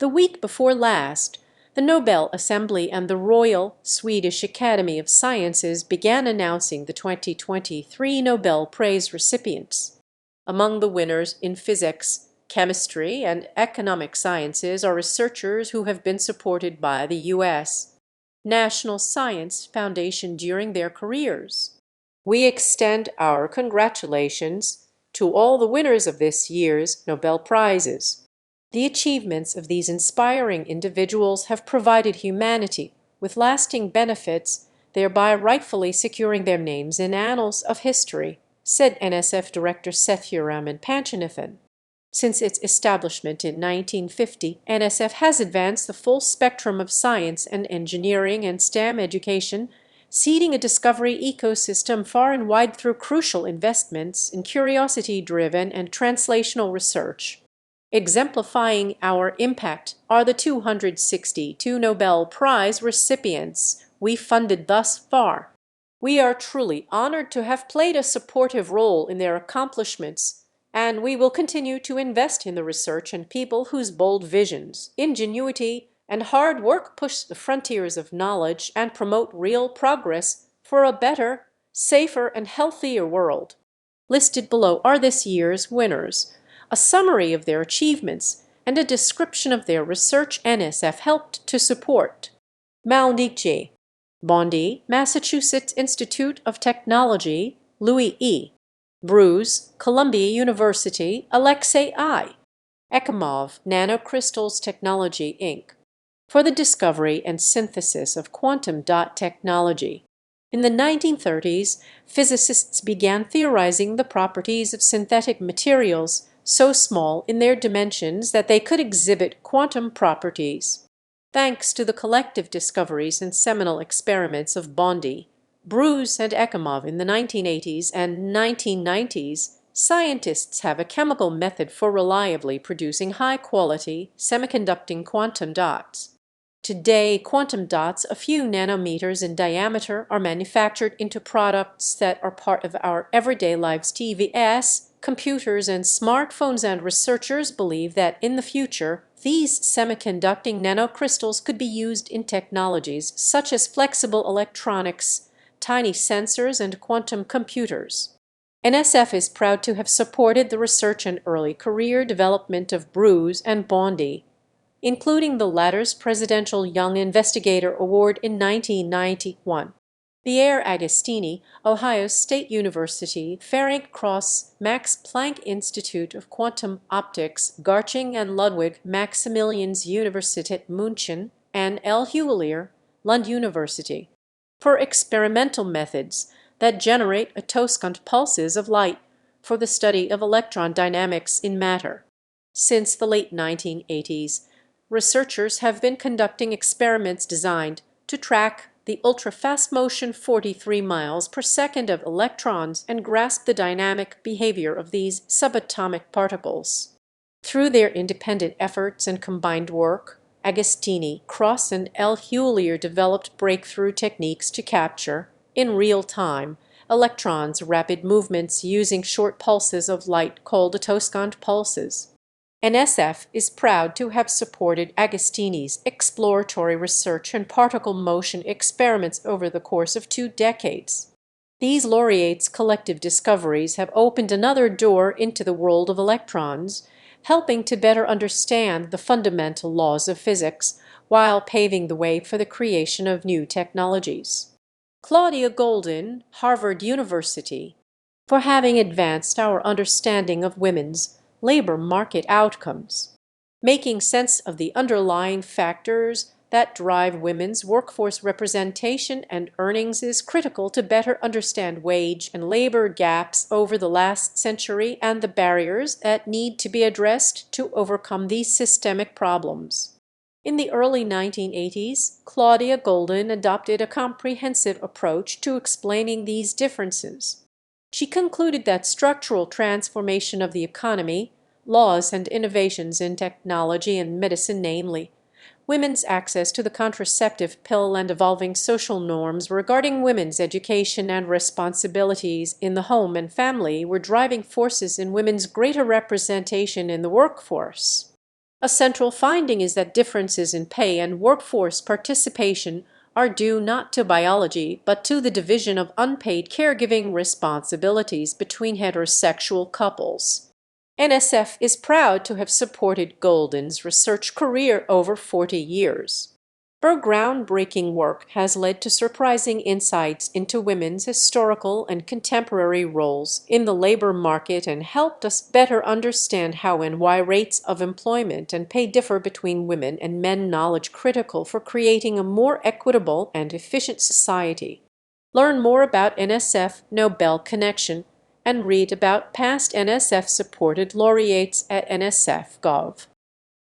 The week before last, the Nobel Assembly and the Royal Swedish Academy of Sciences began announcing the 2023 Nobel Prize recipients. Among the winners in physics, chemistry, and economic sciences are researchers who have been supported by the U.S. National Science Foundation during their careers. We extend our congratulations to all the winners of this year's Nobel Prizes. The achievements of these inspiring individuals have provided humanity with lasting benefits, thereby rightfully securing their names in annals of history, said NSF Director Sethuram Panchanathan. Since its establishment in 1950, NSF has advanced the full spectrum of science and engineering and STEM education, seeding a discovery ecosystem far and wide through crucial investments in curiosity-driven and translational research. Exemplifying our impact are the 262 Nobel Prize recipients we funded thus far. We are truly honored to have played a supportive role in their accomplishments, and we will continue to invest in the research and people whose bold visions, ingenuity, and hard work push the frontiers of knowledge and promote real progress for a better, safer, and healthier world. Listed below are this year's winners, a summary of their achievements, and a description of their research NSF helped to support. Malnici, Bondi, Massachusetts Institute of Technology, Louis E. Bruce, Columbia University, Alexei I. Ekimov, Nanocrystals Technology, Inc., for the discovery and synthesis of quantum dot technology. In the 1930s, physicists began theorizing the properties of synthetic materials so small in their dimensions that they could exhibit quantum properties. Thanks to the collective discoveries and seminal experiments of Bondi, Bruce, and Ekimov in the 1980s and 1990s, scientists have a chemical method for reliably producing high-quality, semiconducting quantum dots. Today, quantum dots a few nanometers in diameter are manufactured into products that are part of our everyday lives: TVs, computers, and smartphones, and researchers believe that in the future, these semiconducting nanocrystals could be used in technologies such as flexible electronics, tiny sensors, and quantum computers. NSF is proud to have supported the research and early career development of Bruce and Bondi, including the latter's Presidential Young Investigator Award in 1991. Pierre Agostini, Ohio State University, Ferenc Cross Max Planck Institute of Quantum Optics, Garching and Ludwig Maximilians Universität München, and L. Huilier, Lund University, for experimental methods that generate attoscont pulses of light for the study of electron dynamics in matter. Since the late 1980s, researchers have been conducting experiments designed to track the ultra-fast motion 43 miles per second of electrons and grasp the dynamic behavior of these subatomic particles. Through their independent efforts and combined work, Agostini, Cross, and L. Huilier developed breakthrough techniques to capture, in real time, electrons' rapid movements using short pulses of light called attoscont pulses. NSF is proud to have supported Agostini's exploratory research and particle motion experiments over the course of 2 decades. These laureates' collective discoveries have opened another door into the world of electrons, helping to better understand the fundamental laws of physics while paving the way for the creation of new technologies. Claudia Goldin, Harvard University, for having advanced our understanding of women's labor market outcomes. Making sense of the underlying factors that drive women's workforce representation and earnings is critical to better understand wage and labor gaps over the last century and the barriers that need to be addressed to overcome these systemic problems. In the early 1980s, Claudia Goldin adopted a comprehensive approach to explaining these differences. She concluded that structural transformation of the economy, laws and innovations in technology and medicine, namely, women's access to the contraceptive pill and evolving social norms regarding women's education and responsibilities in the home and family were driving forces in women's greater representation in the workforce. A central finding is that differences in pay and workforce participation are due not to biology, but to the division of unpaid caregiving responsibilities between heterosexual couples. NSF is proud to have supported Golden's research career over 40 years. Her groundbreaking work has led to surprising insights into women's historical and contemporary roles in the labor market and helped us better understand how and why rates of employment and pay differ between women and men, knowledge critical for creating a more equitable and efficient society. Learn more about NSF Nobel Connection and read about past NSF-supported laureates at nsf.gov.